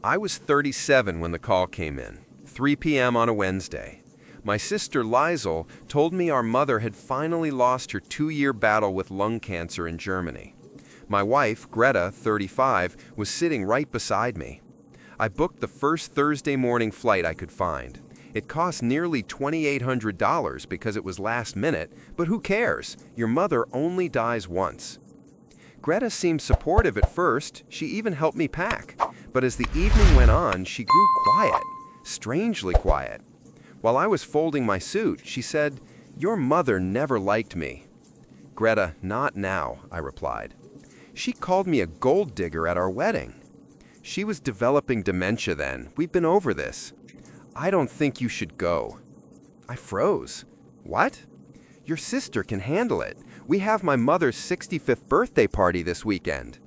I was 37 when the call came in, 3 p.m. on a Wednesday. My sister Liesl told me our mother had finally lost her 2-year battle with lung cancer in Germany. My wife, Greta, 35, was sitting right beside me. I booked the first Thursday morning flight I could find. It cost nearly $2,800 because it was last minute, but who cares? Your mother only dies once. Greta seemed supportive at first. She even helped me pack. But as the evening went on, she grew quiet, strangely quiet. While I was folding my suit, she said, "Your mother never liked me." "Greta, not now," I replied. "She called me a gold digger at our wedding." "She was developing dementia then. We've been over this." "I don't think you should go." I froze. "What?" "Your sister can handle it. We have my mother's 65th birthday party this weekend."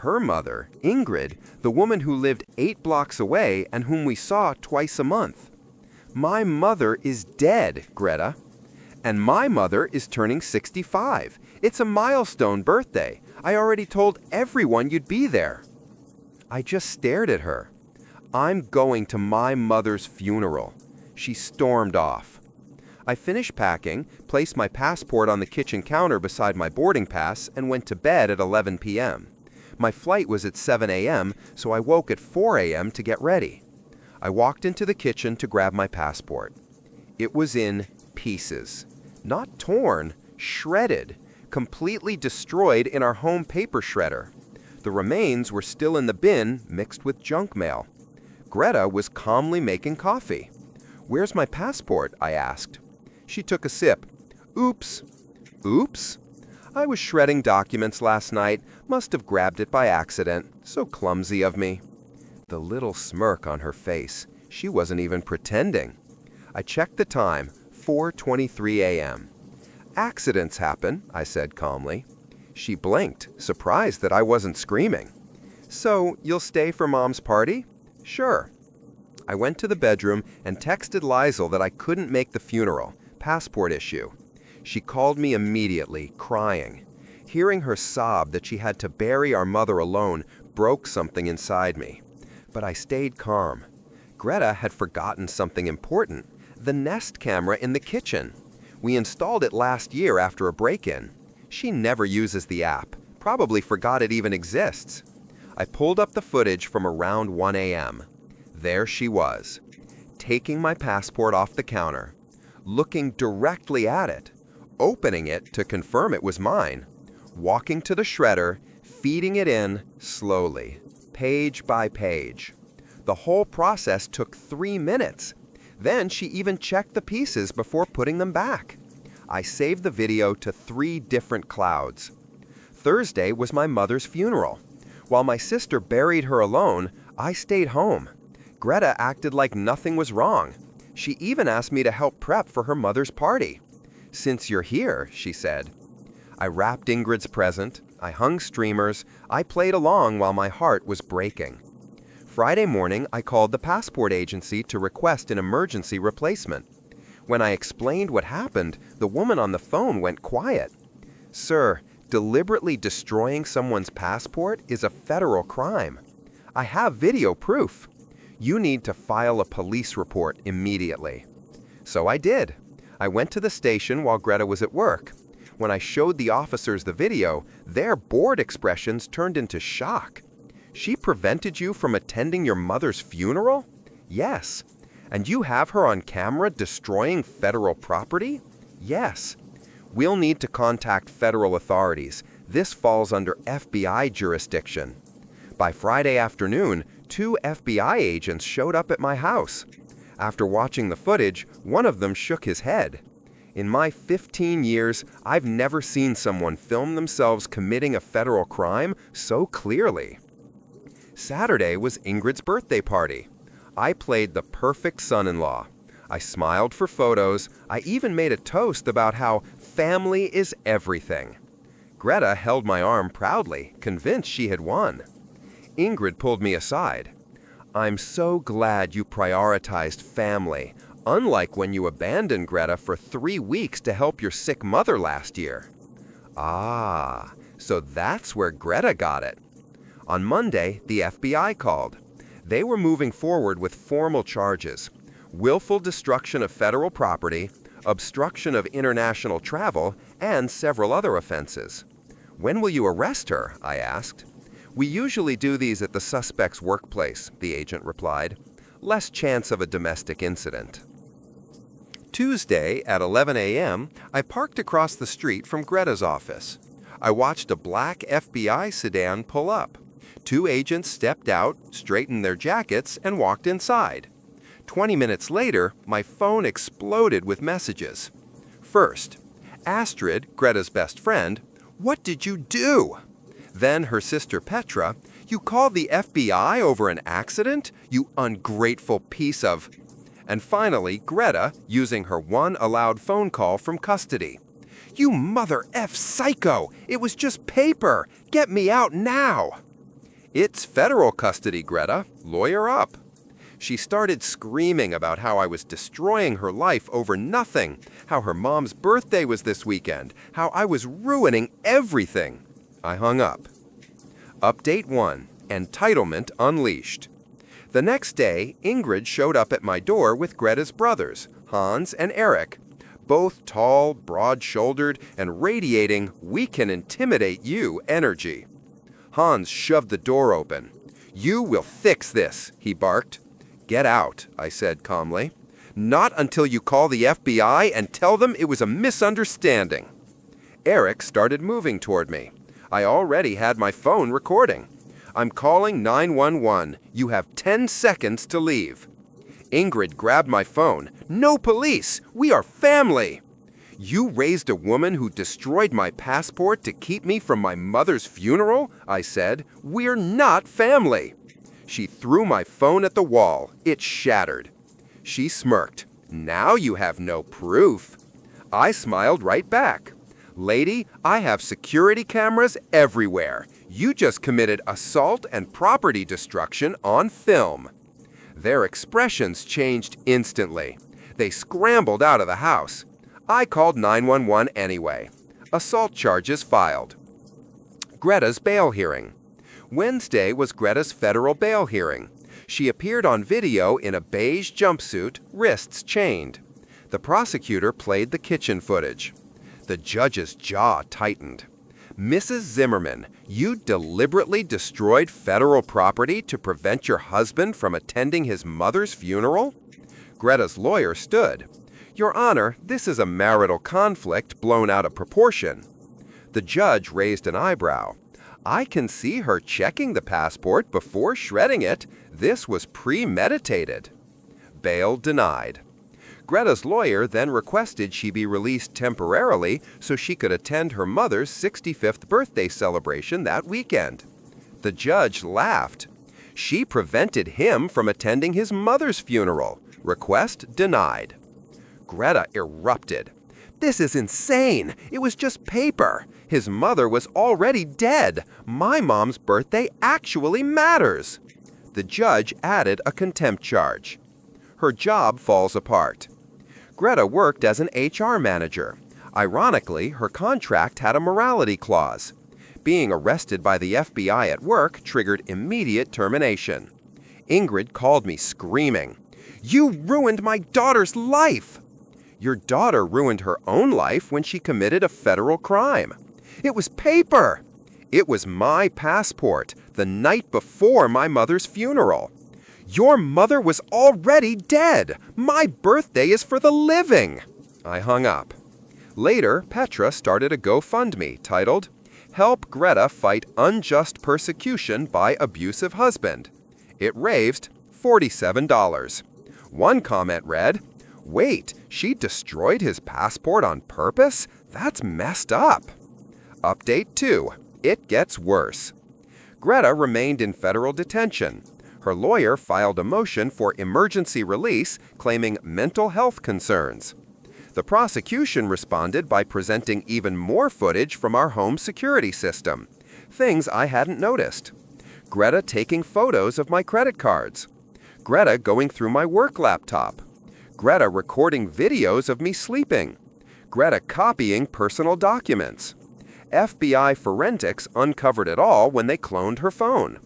Her mother, Ingrid, the woman who lived 8 blocks away and whom we saw twice a month. "My mother is dead, Greta. And my mother is turning 65. It's a milestone birthday. I already told everyone you'd be there." I just stared at her. "I'm going to my mother's funeral." She stormed off. I finished packing, placed my passport on the kitchen counter beside my boarding pass, and went to bed at 11 p.m. My flight was at 7 a.m., so I woke at 4 a.m. to get ready. I walked into the kitchen to grab my passport. It was in pieces. Not torn, shredded, completely destroyed in our home paper shredder. The remains were still in the bin, mixed with junk mail. Greta was calmly making coffee. "Where's my passport?" I asked. She took a sip. "Oops." "Oops?" "I was shredding documents last night. Must have grabbed it by accident. So clumsy of me." The little smirk on her face. She wasn't even pretending. I checked the time, 4:23 a.m. "Accidents happen," I said calmly. She blinked, surprised that I wasn't screaming. "So, you'll stay for Mom's party?" "Sure." I went to the bedroom and texted Liesl that I couldn't make the funeral. Passport issue. She called me immediately, crying. Hearing her sob that she had to bury our mother alone broke something inside me. But I stayed calm. Greta had forgotten something important, the Nest camera in the kitchen. We installed it last year after a break-in. She never uses the app, probably forgot it even exists. I pulled up the footage from around 1 a.m. There she was, taking my passport off the counter, looking directly at it, opening it to confirm it was mine, walking to the shredder, feeding it in slowly, page by page. The whole process took 3 minutes. Then she even checked the pieces before putting them back. I saved the video to 3 different clouds. Thursday was my mother's funeral. While my sister buried her alone, I stayed home. Greta acted like nothing was wrong. She even asked me to help prep for her mother's party. "Since you're here," she said. I wrapped Ingrid's present, I hung streamers, I played along while my heart was breaking. Friday morning, I called the passport agency to request an emergency replacement. When I explained what happened, the woman on the phone went quiet. "Sir, deliberately destroying someone's passport is a federal crime. I have video proof. You need to file a police report immediately." So I did. I went to the station while Greta was at work. When I showed the officers the video, their bored expressions turned into shock. "She prevented you from attending your mother's funeral?" "Yes." "And you have her on camera destroying federal property?" "Yes." "We'll need to contact federal authorities. This falls under FBI jurisdiction." By Friday afternoon, 2 FBI agents showed up at my house. After watching the footage, one of them shook his head. In my 15 years, I've never seen someone film themselves committing a federal crime so clearly. Saturday was Ingrid's birthday party. I played the perfect son-in-law. I smiled for photos. I even made a toast about how family is everything. Greta held my arm proudly, convinced she had won. Ingrid pulled me aside. "I'm so glad you prioritized family, unlike when you abandoned Greta for 3 weeks to help your sick mother last year." Ah, so that's where Greta got it. On Monday, the FBI called. They were moving forward with formal charges: willful destruction of federal property, obstruction of international travel, and several other offenses. "When will you arrest her?" I asked. "We usually do these at the suspect's workplace," the agent replied. "Less chance of a domestic incident." Tuesday at 11 a.m., I parked across the street from Greta's office. I watched a black FBI sedan pull up. Two agents stepped out, straightened their jackets, and walked inside. 20 minutes later, my phone exploded with messages. First, Astrid, Greta's best friend, "What did you do?" Then her sister Petra, "You called the FBI over an accident? You ungrateful piece of..." And finally, Greta, using her one allowed phone call from custody. "You mother F psycho! It was just paper! Get me out now!" "It's federal custody, Greta. Lawyer up." She started screaming about how I was destroying her life over nothing, how her mom's birthday was this weekend, how I was ruining everything. I hung up. Update 1. Entitlement unleashed. The next day, Ingrid showed up at my door with Greta's brothers, Hans and Eric, both tall, broad-shouldered, and radiating "we can intimidate you" energy. Hans shoved the door open. "You will fix this," he barked. "Get out," I said calmly. "Not until you call the FBI and tell them it was a misunderstanding." Eric started moving toward me. I already had my phone recording. "I'm calling 911. You have 10 seconds to leave." Ingrid grabbed my phone. "No police! We are family!" "You raised a woman who destroyed my passport to keep me from my mother's funeral?" I said. "We're not family." She threw my phone at the wall. It shattered. She smirked. "Now you have no proof." I smiled right back. "Lady, I have security cameras everywhere. You just committed assault and property destruction on film." Their expressions changed instantly. They scrambled out of the house. I called 911 anyway. Assault charges filed. Greta's bail hearing. Wednesday was Greta's federal bail hearing. She appeared on video in a beige jumpsuit, wrists chained. The prosecutor played the kitchen footage. The judge's jaw tightened. "Mrs. Zimmerman, you deliberately destroyed federal property to prevent your husband from attending his mother's funeral?" Greta's lawyer stood. "Your Honor, this is a marital conflict blown out of proportion." The judge raised an eyebrow. "I can see her checking the passport before shredding it. This was premeditated." Bail denied. Greta's lawyer then requested she be released temporarily so she could attend her mother's 65th birthday celebration that weekend. The judge laughed. She prevented him from attending his mother's funeral. Request denied. Greta erupted. "This is insane! It was just paper! His mother was already dead! My mom's birthday actually matters!" The judge added a contempt charge. Her job falls apart. Greta worked as an HR manager. Ironically, her contract had a morality clause. Being arrested by the FBI at work triggered immediate termination. Ingrid called me screaming. "You ruined my daughter's life!" "Your daughter ruined her own life when she committed a federal crime." "It was paper!" "It was my passport, the night before my mother's funeral." "Your mother was already dead! My birthday is for the living!" I hung up. Later, Petra started a GoFundMe titled, "Help Greta Fight Unjust Persecution by Abusive Husband." It raised $47. One comment read, "Wait, she destroyed his passport on purpose? That's messed up." Update 2. It gets worse. Greta remained in federal detention. Her lawyer filed a motion for emergency release claiming mental health concerns. The prosecution responded by presenting even more footage from our home security system, things I hadn't noticed. Greta taking photos of my credit cards. Greta going through my work laptop. Greta recording videos of me sleeping. Greta copying personal documents. FBI forensics uncovered it all when they cloned her phone.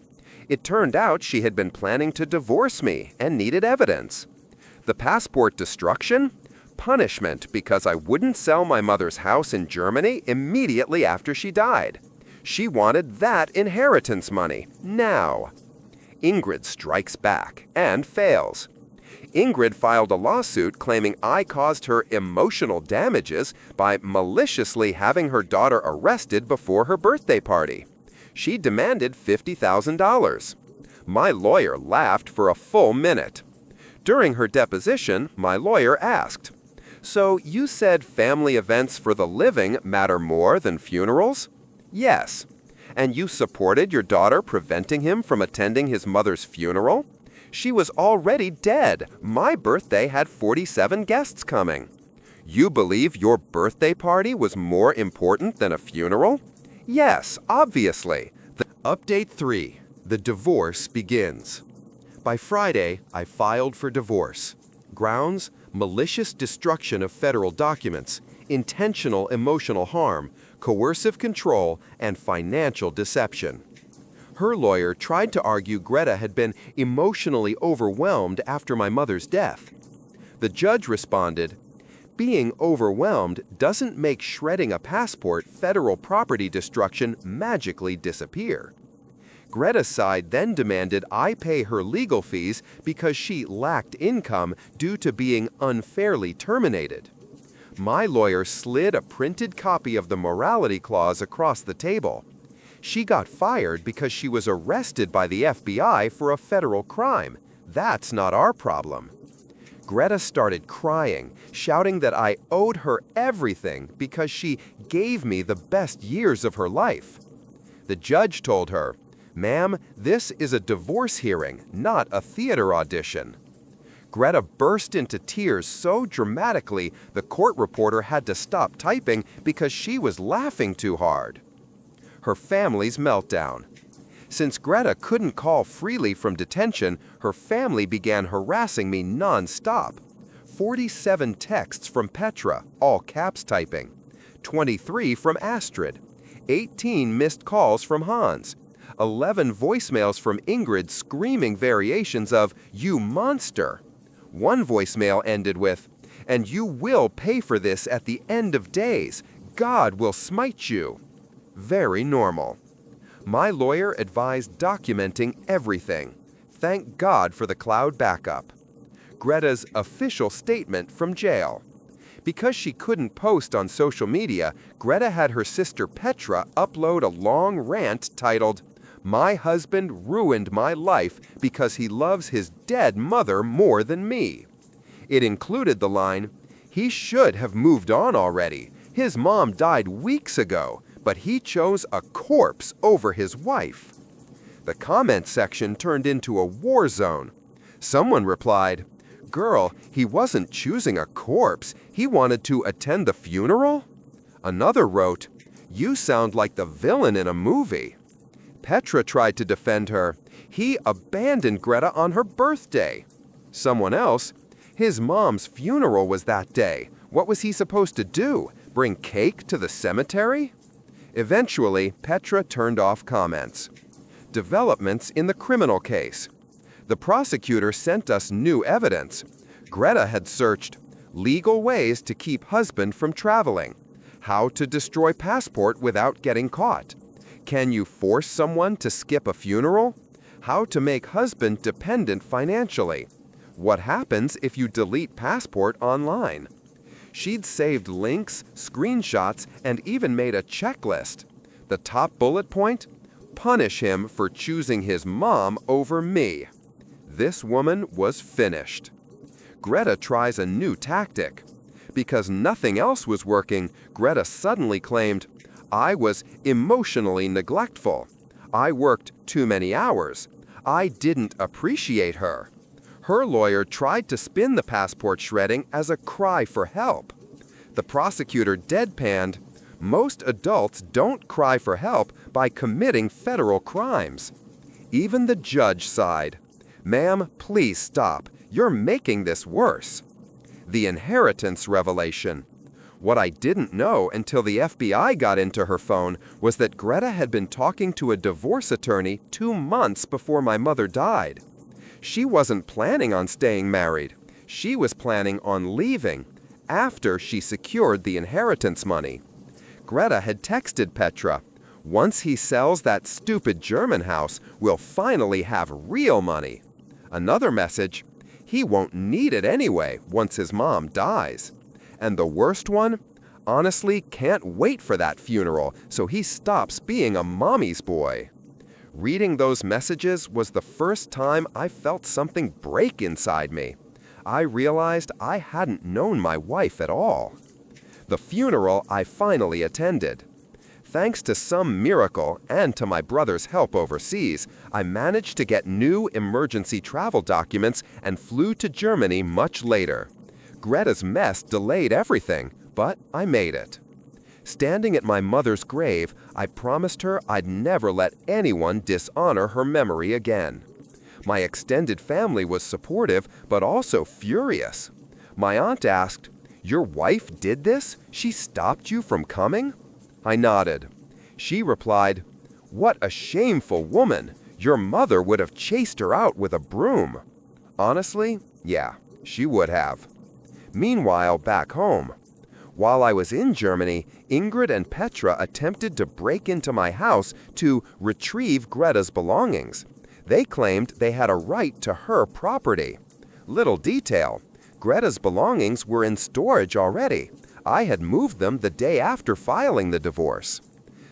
It turned out she had been planning to divorce me and needed evidence. The passport destruction? Punishment because I wouldn't sell my mother's house in Germany immediately after she died. She wanted that inheritance money, now. Ingrid strikes back and fails. Ingrid filed a lawsuit claiming I caused her emotional damages by maliciously having her daughter arrested before her birthday party. She demanded $50,000. My lawyer laughed for a full minute. During her deposition, my lawyer asked, "So you said family events for the living matter more than funerals?" "Yes." "And you supported your daughter preventing him from attending his mother's funeral?" "She was already dead. My birthday had 47 guests coming." "You believe your birthday party was more important than a funeral?" "Yes, obviously." Update 3. The divorce begins. By Friday, I filed for divorce. Grounds: malicious destruction of federal documents, intentional emotional harm, coercive control, and financial deception. Her lawyer tried to argue Greta had been emotionally overwhelmed after my mother's death. The judge responded, "Being overwhelmed doesn't make shredding a passport federal property destruction magically disappear." Greta's side then demanded I pay her legal fees because she lacked income due to being unfairly terminated. My lawyer slid a printed copy of the morality clause across the table. She got fired because she was arrested by the FBI for a federal crime. That's not our problem. Greta started crying, shouting that I owed her everything because she gave me the best years of her life. The judge told her, "Ma'am, this is a divorce hearing, not a theater audition." Greta burst into tears so dramatically the court reporter had to stop typing because she was laughing too hard. Her family's meltdown. Since Greta couldn't call freely from detention, her family began harassing me non-stop. 47 texts from Petra, all caps typing. 23 from Astrid. 18 missed calls from Hans. 11 voicemails from Ingrid screaming variations of, "You monster." One voicemail ended with, "And you will pay for this at the end of days. God will smite you." Very normal. My lawyer advised documenting everything. Thank God for the cloud backup. Greta's official statement from jail. Because she couldn't post on social media, Greta had her sister Petra upload a long rant titled, "My husband ruined my life because he loves his dead mother more than me." It included the line, "He should have moved on already. His mom died weeks ago, but he chose a corpse over his wife." The comment section turned into a war zone. Someone replied, "Girl, he wasn't choosing a corpse. He wanted to attend the funeral?" Another wrote, "You sound like the villain in a movie." Petra tried to defend her. "He abandoned Greta on her birthday." Someone else, "His mom's funeral was that day. What was he supposed to do? Bring cake to the cemetery?" Eventually, Petra turned off comments. Developments in the criminal case. The prosecutor sent us new evidence. Greta had searched legal ways to keep husband from traveling, how to destroy passport without getting caught, can you force someone to skip a funeral, how to make husband dependent financially, what happens if you delete passport online. She'd saved links, screenshots, and even made a checklist. The top bullet point? Punish him for choosing his mom over me. This woman was finished. Greta tries a new tactic. Because nothing else was working, Greta suddenly claimed, "I was emotionally neglectful. I worked too many hours. I didn't appreciate her." Her lawyer tried to spin the passport shredding as a cry for help. The prosecutor deadpanned, "Most adults don't cry for help by committing federal crimes." Even the judge sighed, "Ma'am, please stop. You're making this worse." The inheritance revelation. What I didn't know until the FBI got into her phone was that Greta had been talking to a divorce attorney 2 months before my mother died. She wasn't planning on staying married. She was planning on leaving after she secured the inheritance money. Greta had texted Petra, "Once he sells that stupid German house, we'll finally have real money." Another message, "He won't need it anyway once his mom dies." And the worst one, "Honestly, can't wait for that funeral so he stops being a mommy's boy." Reading those messages was the first time I felt something break inside me. I realized I hadn't known my wife at all. The funeral I finally attended. Thanks to some miracle and to my brother's help overseas, I managed to get new emergency travel documents and flew to Germany much later. Greta's mess delayed everything, but I made it. Standing at my mother's grave, I promised her I'd never let anyone dishonor her memory again. My extended family was supportive, but also furious. My aunt asked, "Your wife did this? She stopped you from coming?" I nodded. She replied, "What a shameful woman! Your mother would have chased her out with a broom." Honestly, yeah, she would have. Meanwhile, back home, while I was in Germany, Ingrid and Petra attempted to break into my house to retrieve Greta's belongings. They claimed they had a right to her property. Little detail, Greta's belongings were in storage already. I had moved them the day after filing the divorce.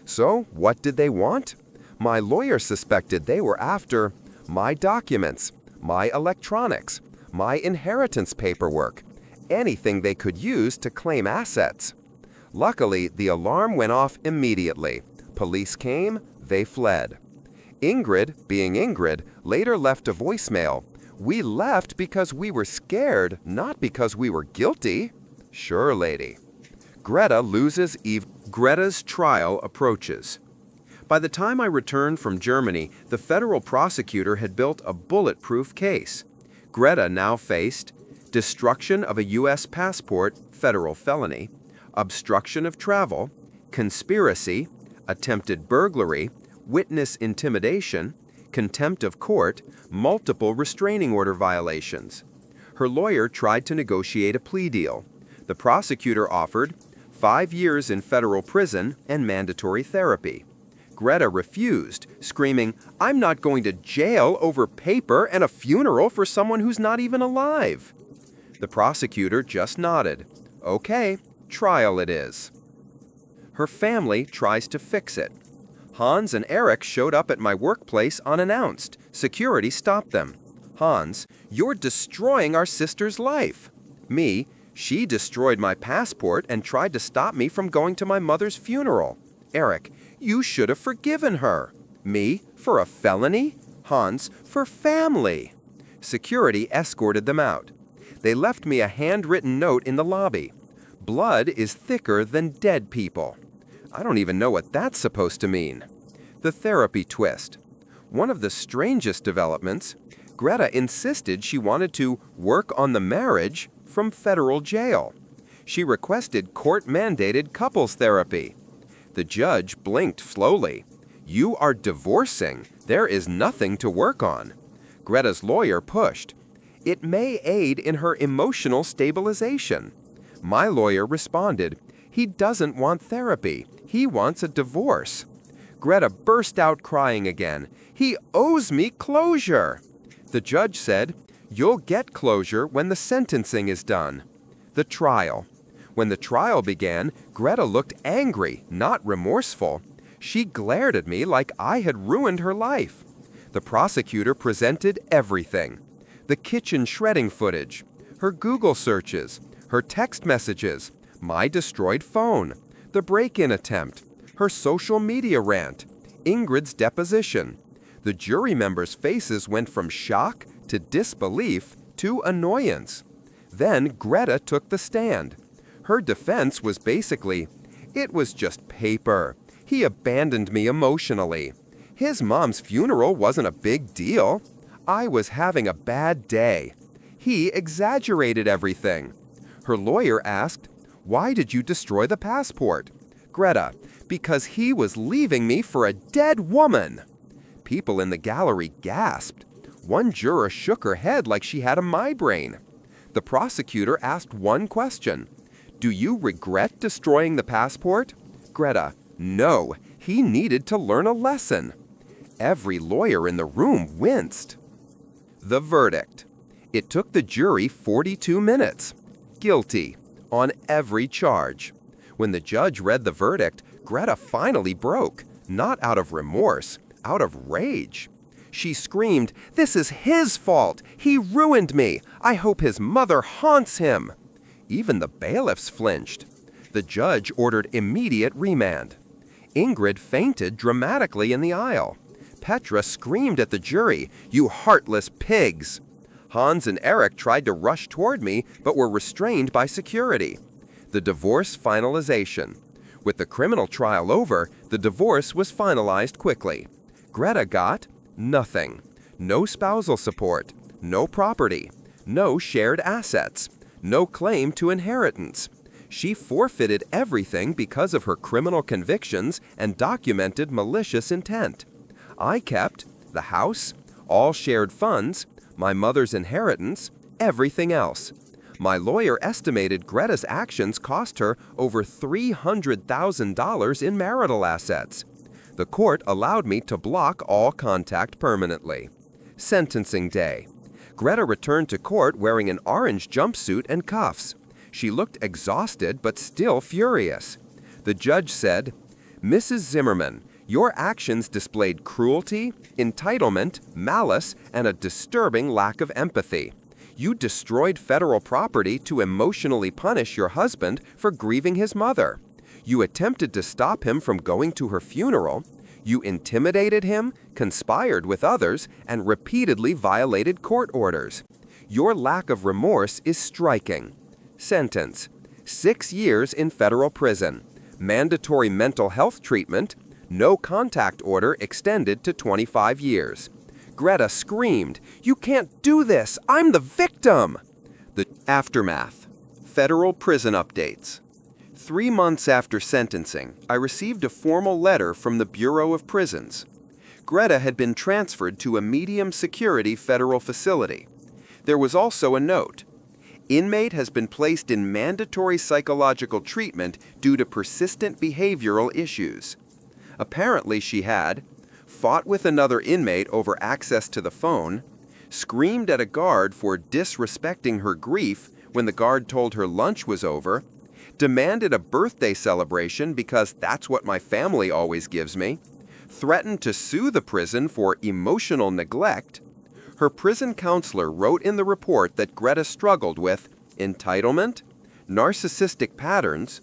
So, what did they want? My lawyer suspected they were after my documents, my electronics, my inheritance paperwork, anything they could use to claim assets. Luckily, the alarm went off immediately. Police came, they fled. Ingrid, being Ingrid, later left a voicemail. "We left because we were scared, not because we were guilty." Sure, lady. Greta loses Greta's trial approaches. By the time I returned from Germany, the federal prosecutor had built a bulletproof case. Greta now faced destruction of a U.S. passport, federal felony, obstruction of travel, conspiracy, attempted burglary, witness intimidation, contempt of court, multiple restraining order violations. Her lawyer tried to negotiate a plea deal. The prosecutor offered 5 years in federal prison and mandatory therapy. Greta refused, screaming, "I'm not going to jail over paper and a funeral for someone who's not even alive." The prosecutor just nodded. "Okay, trial it is." Her family tries to fix it. Hans and Eric showed up at my workplace unannounced. Security stopped them. Hans, "You're destroying our sister's life." Me, "She destroyed my passport and tried to stop me from going to my mother's funeral." Eric, "You should have forgiven her." Me, "For a felony?" Hans, "For family." Security escorted them out. They left me a handwritten note in the lobby. "Blood is thicker than dead people." I don't even know what that's supposed to mean. The therapy twist. One of the strangest developments, Greta insisted she wanted to work on the marriage from federal jail. She requested court-mandated couples therapy. The judge blinked slowly. "You are divorcing. There is nothing to work on." Greta's lawyer pushed. "It may aid in her emotional stabilization." My lawyer responded, "He doesn't want therapy. He wants a divorce." Greta burst out crying again. "He owes me closure." The judge said, "You'll get closure when the sentencing is done." The trial. When the trial began, Greta looked angry, not remorseful. She glared at me like I had ruined her life. The prosecutor presented everything. The kitchen shredding footage, her Google searches, her text messages, my destroyed phone, the break-in attempt, her social media rant, Ingrid's deposition. The jury members' faces went from shock to disbelief to annoyance. Then Greta took the stand. Her defense was basically, "It was just paper. He abandoned me emotionally. His mom's funeral wasn't a big deal. I was having a bad day. He exaggerated everything." Her lawyer asked, Why did you destroy the passport? Greta, because he was leaving me for a dead woman. People in the gallery gasped. One juror shook her head like she had a migraine. The prosecutor asked one question. Do you regret destroying the passport? Greta, no, he needed to learn a lesson. Every lawyer in the room winced. The verdict. It took the jury 42 minutes. Guilty on every charge. When the judge read the verdict, Greta finally broke, not out of remorse, out of rage. She screamed, "This is his fault! He ruined me! I hope his mother haunts him!" Even the bailiffs flinched. The judge ordered immediate remand. Ingrid fainted dramatically in the aisle. Petra screamed at the jury, "You heartless pigs!" Hans and Eric tried to rush toward me, but were restrained by security. The divorce finalization. With the criminal trial over, the divorce was finalized quickly. Greta got nothing. No spousal support, no property, no shared assets, no claim to inheritance. She forfeited everything because of her criminal convictions and documented malicious intent. I kept the house, all shared funds, my mother's inheritance, everything else. My lawyer estimated Greta's actions cost her over $300,000 in marital assets. The court allowed me to block all contact permanently. Sentencing day. Greta returned to court wearing an orange jumpsuit and cuffs. She looked exhausted but still furious. The judge said, "Mrs. Zimmerman, your actions displayed cruelty, entitlement, malice, and a disturbing lack of empathy. You destroyed federal property to emotionally punish your husband for grieving his mother. You attempted to stop him from going to her funeral. You intimidated him, conspired with others, and repeatedly violated court orders. Your lack of remorse is striking." Sentence: 6 years in federal prison, mandatory mental health treatment, no contact order extended to 25 years. Greta screamed, "You can't do this! I'm the victim!" The aftermath. Federal prison updates. 3 months after sentencing, I received a formal letter from the Bureau of Prisons. Greta had been transferred to a medium-security federal facility. There was also a note. Inmate has been placed in mandatory psychological treatment due to persistent behavioral issues. Apparently she had fought with another inmate over access to the phone, screamed at a guard for disrespecting her grief when the guard told her lunch was over, demanded a birthday celebration because that's what my family always gives me, threatened to sue the prison for emotional neglect. Her prison counselor wrote in the report that Greta struggled with entitlement, narcissistic patterns,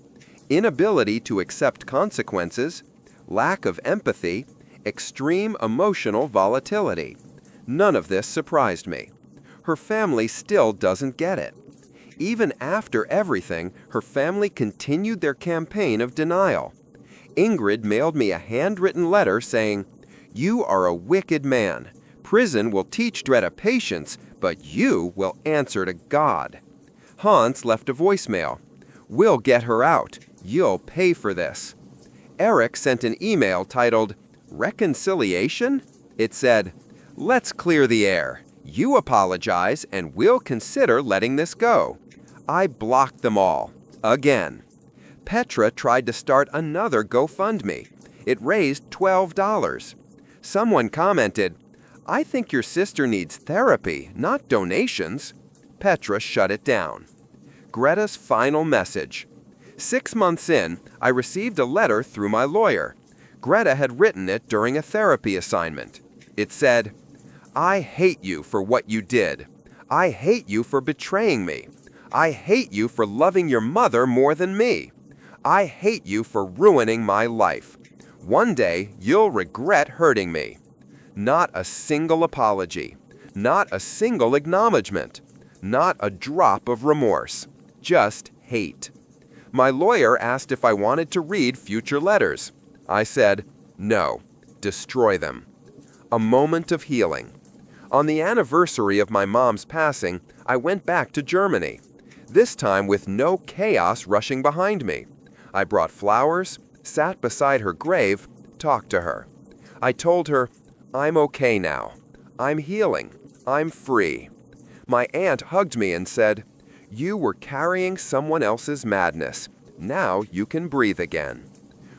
inability to accept consequences, lack of empathy, extreme emotional volatility. None of this surprised me. Her family still doesn't get it. Even after everything, her family continued their campaign of denial. Ingrid mailed me a handwritten letter saying, "You are a wicked man. Prison will teach Greta patience, but you will answer to God." Hans left a voicemail. "We'll get her out. You'll pay for this." Eric sent an email titled, "Reconciliation?" It said, "Let's clear the air. You apologize and we'll consider letting this go." I blocked them all. Again. Petra tried to start another GoFundMe. It raised $12. Someone commented, "I think your sister needs therapy, not donations." Petra shut it down. Greta's final message. 6 months in, I received a letter through my lawyer. Greta had written it during a therapy assignment. It said, "I hate you for what you did. I hate you for betraying me. I hate you for loving your mother more than me. I hate you for ruining my life. One day, you'll regret hurting me." Not a single apology. Not a single acknowledgement. Not a drop of remorse. Just hate. My lawyer asked if I wanted to read future letters. I said, "No. Destroy them." A moment of healing. On the anniversary of my mom's passing, I went back to Germany. this time with no chaos rushing behind me. I brought flowers, sat beside her grave, talked to her. I told her, I'm okay now. I'm healing. I'm free. My aunt hugged me and said, you were carrying someone else's madness. Now you can breathe again.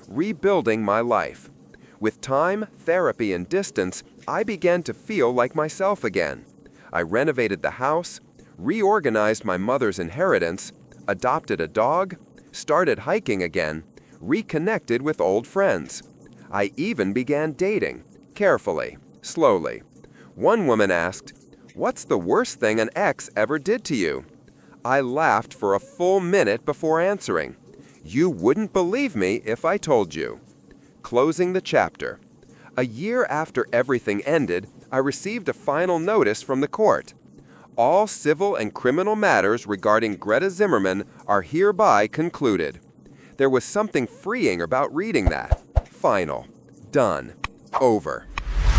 Rebuilding my life. With time, therapy, and distance, I began to feel like myself again. I renovated the house, reorganized my mother's inheritance, adopted a dog, started hiking again, reconnected with old friends. I even began dating, carefully, slowly. One woman asked, what's the worst thing an ex ever did to you? I laughed for a full minute before answering. You wouldn't believe me if I told you. Closing the chapter. A year after everything ended, I received a final notice from the court. All civil and criminal matters regarding Greta Zimmerman are hereby concluded. There was something freeing about reading that. Final. Done. Over.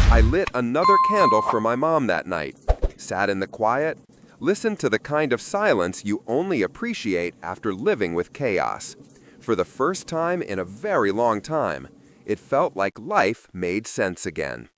I lit another candle for my mom that night, sat in the quiet, listened to the kind of silence you only appreciate after living with chaos. For the first time in a very long time, it felt like life made sense again.